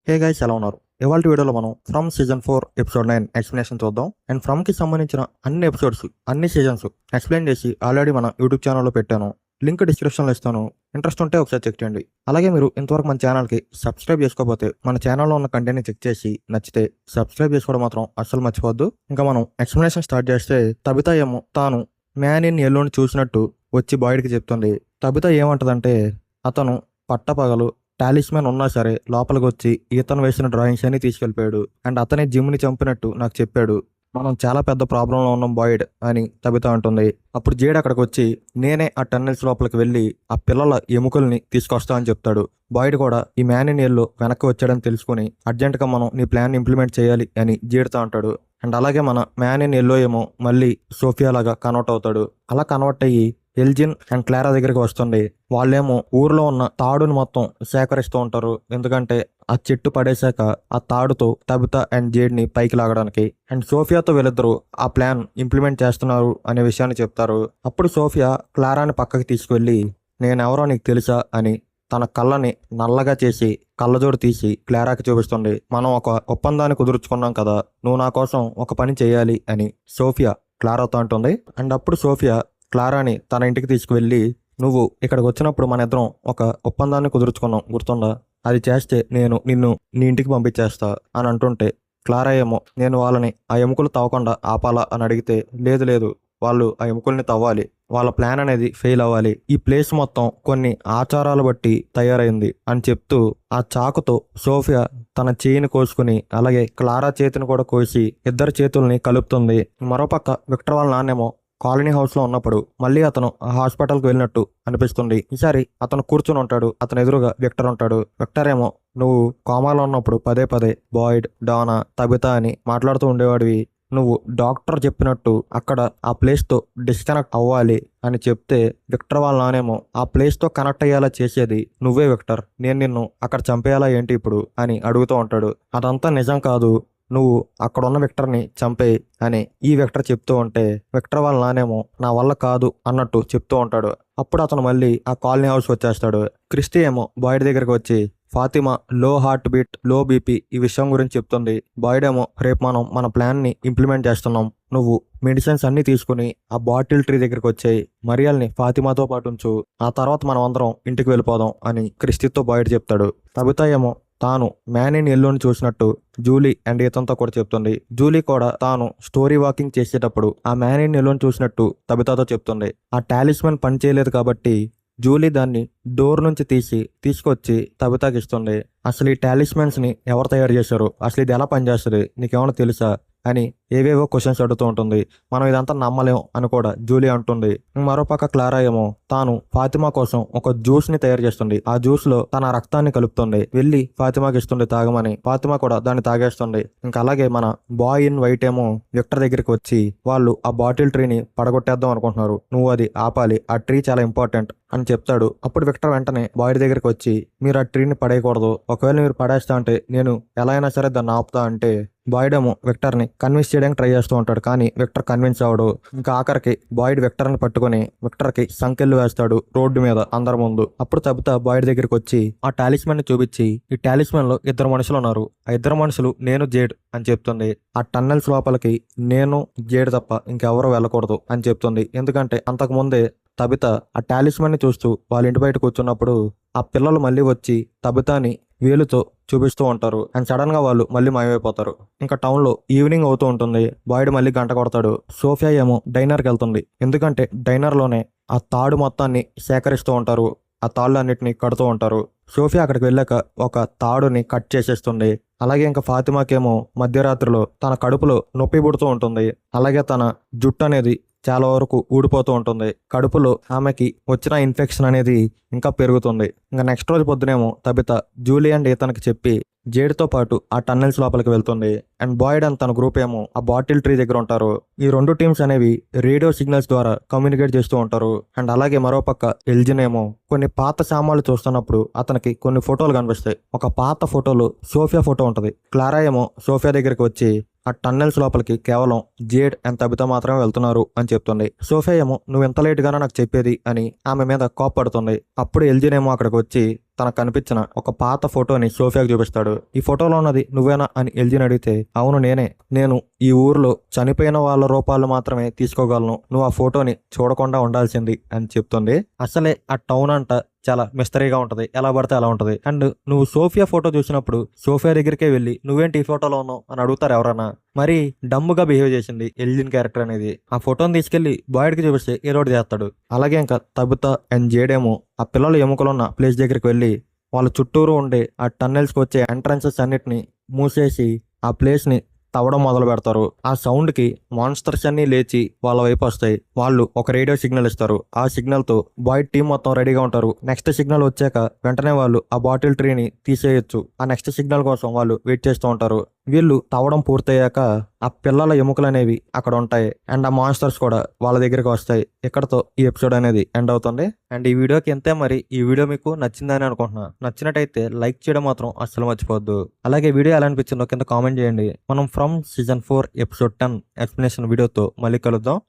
Hey guys, ఎలా ఉన్నారు? ఇవాళ వీడియోలో మనం ఫ్రమ్ సీజన్ 4 ఎపిసోడ్ 9 ఎక్స్ప్లెనేషన్ చూద్దాం. అండ్ ఫ్రమ్ కి సంబంధించిన అన్ని ఎపిసోడ్స్, అన్ని సీజన్స్ ఎక్స్ప్లెయిన్ చేసి ఆల్రెడీ మన యూట్యూబ్ ఛానల్లో పెట్టాను. లింక్ డిస్క్రిప్షన్లో ఇస్తాను. ఇంట్రెస్ట్ ఉంటే ఒకసారి చెక్ చేయండి. అలాగే మీరు ఇంతవరకు మన ఛానల్కి సబ్స్క్రైబ్ చేసుకోకపోతే మన ఛానల్లో ఉన్న కంటెంట్ని చెక్ చేసి నచ్చితే సబ్స్క్రైబ్ చేసుకోవడం మాత్రం అస్సలు మర్చిపోవద్దు. ఇంకా మనం ఎక్స్ప్లెనేషన్ స్టార్ట్ చేస్తే, తబితా ఏమో తాను మ్యాన్ ఇన్ ఎల్లోని చూసినట్టు వచ్చి బాయ్డ్కి చెప్తుంది. తబితా ఏమంటదంటే, అతను పట్టపగలు టాలిస్మాన్ ఉన్నా సరే లోపలికి వచ్చి ఇతను వేసిన డ్రాయింగ్స్ అన్ని తీసుకెళ్ళిపోయాడు. అండ్ అతనే జిమ్ని చంపినట్టు నాకు చెప్పాడు. మనం చాలా పెద్ద ప్రాబ్లంలో ఉన్నాం బాయ్డ్ అని తబితా అంటుంది. అప్పుడు జేడ్ అక్కడికి వచ్చి, నేనే ఆ టన్నెల్స్ లోపలికి వెళ్ళి ఆ పిల్లల ఎముకల్ని తీసుకొస్తా అని చెప్తాడు. బాయ్డ్ కూడా ఈ మ్యాన్ ఇన్ ఎల్లో వెనక్కి వచ్చాడని తెలుసుకుని అర్జెంట్గా మనం నీ ప్లాన్ ఇంప్లిమెంట్ చేయాలి అని జేడ్తో అంటాడు. అండ్ అలాగే మన మ్యాన్ ఇన్ ఎల్లో ఏమో మళ్ళీ సోఫియా లాగా కన్వర్ట్ అవుతాడు. అలా కన్వర్ట్ అయ్యి ఎల్జిన్ అండ్ క్లారా దగ్గరికి వస్తుంది. వాళ్ళేమో ఊర్లో ఉన్న తాడుని మొత్తం సేకరిస్తూ ఉంటారు. ఎందుకంటే ఆ చెట్టు పడేశాక ఆ తాడుతో తబితా అండ్ జేడ్ ని పైకి లాగడానికి. అండ్ సోఫియాతో వీళ్ళిద్దరూ ఆ ప్లాన్ ఇంప్లిమెంట్ చేస్తున్నారు అనే విషయాన్ని చెప్తారు. అప్పుడు సోఫియా క్లారాని పక్కకి తీసుకువెళ్ళి, నేనెవరో నీకు తెలుసా అని తన కళ్ళని నల్లగా చేసి కళ్ళజోడు తీసి క్లారాకి చూపిస్తుంది. మనం ఒక ఒప్పందాన్ని కుదుర్చుకున్నాం కదా, నువ్వు నా కోసం ఒక పని చేయాలి అని సోఫియా క్లారాతో అంటుంది. అండ్ అప్పుడు సోఫియా క్లారాని తన ఇంటికి తీసుకువెళ్ళి, నువ్వు ఇక్కడికి వచ్చినప్పుడు మన ఇద్దరం ఒక ఒప్పందాన్ని కుదుర్చుకున్నాం, గుర్తుందా? అది చేస్తే నేను నిన్ను నీ ఇంటికి పంపించేస్తా అని అంటుంటే, క్లారా ఏమో నేను వాళ్ళని ఆ ఎముకలు తవ్వకుండా ఆపాలా అని అడిగితే, లేదు లేదు, వాళ్ళు ఆ ఎముకల్ని తవ్వాలి, వాళ్ళ ప్లాన్ అనేది ఫెయిల్ అవ్వాలి, ఈ ప్లేస్ మొత్తం కొన్ని ఆచారాలు బట్టి తయారైంది అని చెప్తూ ఆ చాకుతో సోఫియా తన చేయిని కోసుకుని అలాగే క్లారా చేతిని కూడా కోసి ఇద్దరు చేతుల్ని కలుపుతుంది. మరోపక్క విక్టర్ వాళ్ళ నాన్నేమో కాలనీ హౌస్ లో ఉన్నప్పుడు మళ్ళీ అతను హాస్పిటల్కి వెళ్ళినట్టు అనిపిస్తుంది. ఈసారి అతను కూర్చుని ఉంటాడు. అతను ఎదురుగా విక్టర్ ఉంటాడు. విక్టర్ ఏమో, నువ్వు కోమాలో ఉన్నప్పుడు పదే పదే బాయ్డ్, డానా, తబితా అని మాట్లాడుతూ ఉండేవాడివి. నువ్వు డాక్టర్ చెప్పినట్టు అక్కడ ఆ ప్లేస్ తో డిస్కనెక్ట్ అవ్వాలి అని చెప్తే, విక్టర్ వాళ్ళ నానేమో, ఆ ప్లేస్ తో కనెక్ట్ అయ్యేలా చేసేది నువ్వే విక్టర్, నేను నిన్ను అక్కడ చంపేయాలా ఏంటి ఇప్పుడు అని అడుగుతూ ఉంటాడు. అదంతా నిజం కాదు, నువ్వు అక్కడున్న విక్టర్ని చంపే అని ఈ విక్టర్ చెప్తూ ఉంటే, విక్టర్ వాళ్ళ నానేమో నా వల్ల కాదు అన్నట్టు చెప్తూ ఉంటాడు. అప్పుడు అతను మళ్ళీ ఆ కాలనీ హౌస్ వచ్చేస్తాడు. క్రిస్టి ఏమో బాయ్డ్ దగ్గరికి వచ్చి, ఫాతిమా లో హార్ట్ బీట్, లో బీపీ ఈ విషయం గురించి చెప్తుంది. బాయ్డ్ ఏమో, రేపు మనం మన ప్లాన్ ని ఇంప్లిమెంట్ చేస్తున్నాం, నువ్వు మెడిసిన్స్ అన్ని తీసుకుని ఆ బాటిల్ ట్రీ దగ్గరికి వచ్చేయి, మరియల్ని ఫాతిమాతో పాటు ఉంచు, ఆ తర్వాత మనం అందరం ఇంటికి వెళ్ళిపోదాం అని క్రిస్టితో బాయ్డ్ చెప్తాడు. తబితా ఏమో తాను మ్యాన్ ఇన్ ఎల్లోని చూసినట్టు జూలీ అండ్ ఇతన్తో కూడా చెప్తుంది. జూలీ కూడా తాను స్టోరీ వాకింగ్ చేసేటప్పుడు ఆ మ్యాన్ ఇన్ ఎల్లోని చూసినట్టు తబితాతో చెప్తుంది. ఆ టాలిస్మాన్ పని చేయలేదు కాబట్టి జూలీ దాన్ని డోర్ నుంచి తీసుకొచ్చి తబితాకి ఇస్తుంది. అసలు ఈ టాలిస్మాన్స్ ని ఎవరు తయారు చేశారు, అసలు ఇది ఎలా పనిచేస్తుంది, నీకేమైనా తెలుసా అని ఏవేవో క్వశ్చన్స్ అడుగుతూ ఉంటుంది. మనం ఇదంతా నమ్మలేం అని కూడా జూలీ అంటుంది. మరోపక్క క్లారా ఏమో తాను ఫాతిమా కోసం ఒక జ్యూస్ ని తయారు చేస్తుంది. ఆ జ్యూస్ లో తన రక్తాన్ని కలుపుతుంది, వెళ్ళి ఫాతిమాకి ఇస్తుంది తాగమని. ఫాతిమా కూడా దాన్ని తాగేస్తుంది. ఇంకా అలాగే మన బాయ్ ఇన్ వైట్ ఏమో విక్టర్ దగ్గరికి వచ్చి, వాళ్ళు ఆ బాటిల్ ట్రీని పడగొట్టేద్దాం అనుకుంటున్నారు, నువ్వు అది ఆపాలి, ఆ ట్రీ చాలా ఇంపార్టెంట్ అని చెప్తాడు. అప్పుడు విక్టర్ వెంటనే బాయ్ దగ్గరికి వచ్చి, మీరు ఆ ట్రీని పడేయకూడదు, ఒకవేళ మీరు పడేస్తా అంటే నేను ఎలా అయినా సరే దాన్ని ఆపుతా అంటే, బాయ్డ్ ఏమో విక్టర్ ని కన్విన్స్ చేయడానికి ట్రై చేస్తూ ఉంటాడు. కానీ విక్టర్ కన్విన్స్ అవడు. ఇంకా ఆఖరికి బాయ్డ్ విక్టర్ ని పట్టుకుని విక్టర్ కి సంకెళ్ళు వేస్తాడు రోడ్డు మీద అందరి ముందు. అప్పుడు తబితా బాయ్డ్ దగ్గరికి వచ్చి ఆ టాలిస్మాన్ ని చూపించి, ఈ టాలిస్మాన్ లో ఇద్దరు మనుషులు ఉన్నారు, ఆ ఇద్దరు మనుషులు నేను జేడ్ అని చెప్తుంది. ఆ టన్నెల్స్ లోపలికి నేను జేడ్ తప్ప ఇంకెవరూ వెళ్ళకూడదు అని చెప్తుంది. ఎందుకంటే అంతకు ముందే తబితా ఆ టాలిస్మాన్ ని చూస్తూ వాళ్ళ ఇంటి బయట కూర్చున్నప్పుడు ఆ పిల్లలు మళ్ళీ వచ్చి తబితాని వేలుతో చూపిస్తూ ఉంటారు. అండ్ సడన్ గా వాళ్ళు మళ్ళీ మాయమైపోతారు. ఇంకా టౌన్ లో ఈవినింగ్ అవుతూ ఉంటుంది. బాయ్డ్ మళ్ళీ గంట కొడతాడు. సోఫియా ఏమో డైనర్కి వెళ్తుంది. ఎందుకంటే డైనర్ లోనే ఆ తాడు మొత్తాన్ని సేకరిస్తూ ఉంటారు, ఆ తాళ్ళు అన్నిటిని కడుతూ ఉంటారు. సోఫియా అక్కడికి వెళ్ళాక ఒక తాడుని కట్ చేసేస్తుంది. అలాగే ఇంకా ఫాతిమాకేమో మధ్యరాత్రిలో తన కడుపులో నొప్పి పుడుతూ ఉంటుంది. అలాగే తన జుట్టు అనేది చాలా వరకు ఊడిపోతూ ఉంటుంది. కడుపులో ఆమెకి వచ్చిన ఇన్ఫెక్షన్ అనేది ఇంకా పెరుగుతుంది. ఇంకా నెక్స్ట్ రోజు పొద్దునేమో తబితా జూలీ అండ్ ఇతనికి చెప్పి జేడ్తో పాటు ఆ టన్నెల్స్ లోపలికి వెళ్తుంది. అండ్ బాయ్డ్ అండ్ తన గ్రూప్ ఏమో ఆ బాటిల్ ట్రీ దగ్గర ఉంటారు. ఈ రెండు టీమ్స్ అనేవి రేడియో సిగ్నల్స్ ద్వారా కమ్యూనికేట్ చేస్తూ ఉంటారు. అండ్ అలాగే మరోపక్క ఎల్జిన్ ఏమో కొన్ని పాత సామాన్లు చూస్తున్నప్పుడు అతనికి కొన్ని ఫోటోలు కనిపిస్తాయి. ఒక పాత ఫోటోలో సోఫియా ఫోటో ఉంటది. క్లారా ఏమో సోఫియా దగ్గరికి వచ్చి ఆ టన్నెల్స్ లోపలికి కేవలం జేడ్ అండ్ తబితా మాత్రమే వెళ్తున్నారు అని చెప్తుంది. సోఫియా ఏమో నువ్వు ఎంత లేట్ గానో నాకు చెప్పేది అని ఆమె మీద కోప్పడుతుంది. అప్పుడు ఎల్జిన్ ఏమో అక్కడికి వచ్చి తనకు కనిపించిన ఒక పాత ఫోటోని సోఫియాకి చూపిస్తాడు. ఈ ఫోటోలో ఉన్నది నువ్వేనా అని ఎల్జిని అడిగితే అవును నేనే. నేను ఈ ఊర్లో చనిపోయిన వాళ్ళ రూపాలు మాత్రమే తీసుకోగలను. నువ్వు ఆ ఫోటోని చూడకుండా ఉండాల్సింది అని చెప్తుంది. అసలే ఆ టౌన్ అంట చాలా మిస్టరీగా ఉంటది. ఎలా పడితే అలా ఉంటది. అండ్ నువ్వు సోఫియా ఫోటో చూసినప్పుడు సోఫియా దగ్గరికే వెళ్ళి నువ్వేంటి ఈ ఫోటోలో ఉన్నావు అని అడుగుతారు ఎవరన్నా. మరి డమ్ముగా బిహేవ్ చేసింది ఎల్జిన్ క్యారెక్టర్ అనేది. ఆ ఫోటోని తీసుకెళ్లి బాయ్డ్కి చూపిస్తే ఏదో ఒకటి చేస్తాడు. అలాగే ఇంకా తబితా అండ్ జేడేమో ఆ పిల్లల ఎముకలున్న ప్లేస్ దగ్గరికి వెళ్ళి వాళ్ళ చుట్టూరు ఉండే ఆ టన్నెల్స్కి వచ్చే ఎంట్రన్సెస్ అన్నిటిని మూసేసి ఆ ప్లేస్ ని తవ్వడం మొదలు పెడతారు. ఆ సౌండ్ కి మాన్స్టర్స్ అన్ని లేచి వాళ్ళ వైపు వస్తాయి. వాళ్ళు ఒక రేడియో సిగ్నల్ ఇస్తారు. ఆ సిగ్నల్ తో బాయ్డ్ టీం మొత్తం రెడీగా ఉంటారు. నెక్స్ట్ సిగ్నల్ వచ్చాక వెంటనే వాళ్ళు ఆ బాటిల్ ట్రీని తీసేయొచ్చు. ఆ నెక్స్ట్ సిగ్నల్ కోసం వాళ్ళు వెయిట్ చేస్తూ ఉంటారు. వీళ్ళు తవ్వడం పూర్తయ్యాక ఆ పిల్లల ఎముకలు అనేవి అక్కడ ఉంటాయి. అండ్ ఆ మాన్స్టర్స్ కూడా వాళ్ళ దగ్గరికి వస్తాయి. ఇక్కడతో ఈ ఎపిసోడ్ అనేది ఎండ్ అవుతుంది. అండ్ ఈ వీడియోకి ఎంతే. మరి ఈ వీడియో మీకు నచ్చిందని అనుకుంటున్నా. నచ్చినట్టయితే లైక్ చేయడం మాత్రం అస్సలు మర్చిపోవద్దు. అలాగే వీడియో ఎలా అనిపించిందో కింద కామెంట్ చేయండి. మనం ఫ్రమ్ సీజన్ 4 ఎపిసోడ్ 10 ఎక్స్ప్లెనేషన్ వీడియోతో మళ్ళీ కలుద్దాం.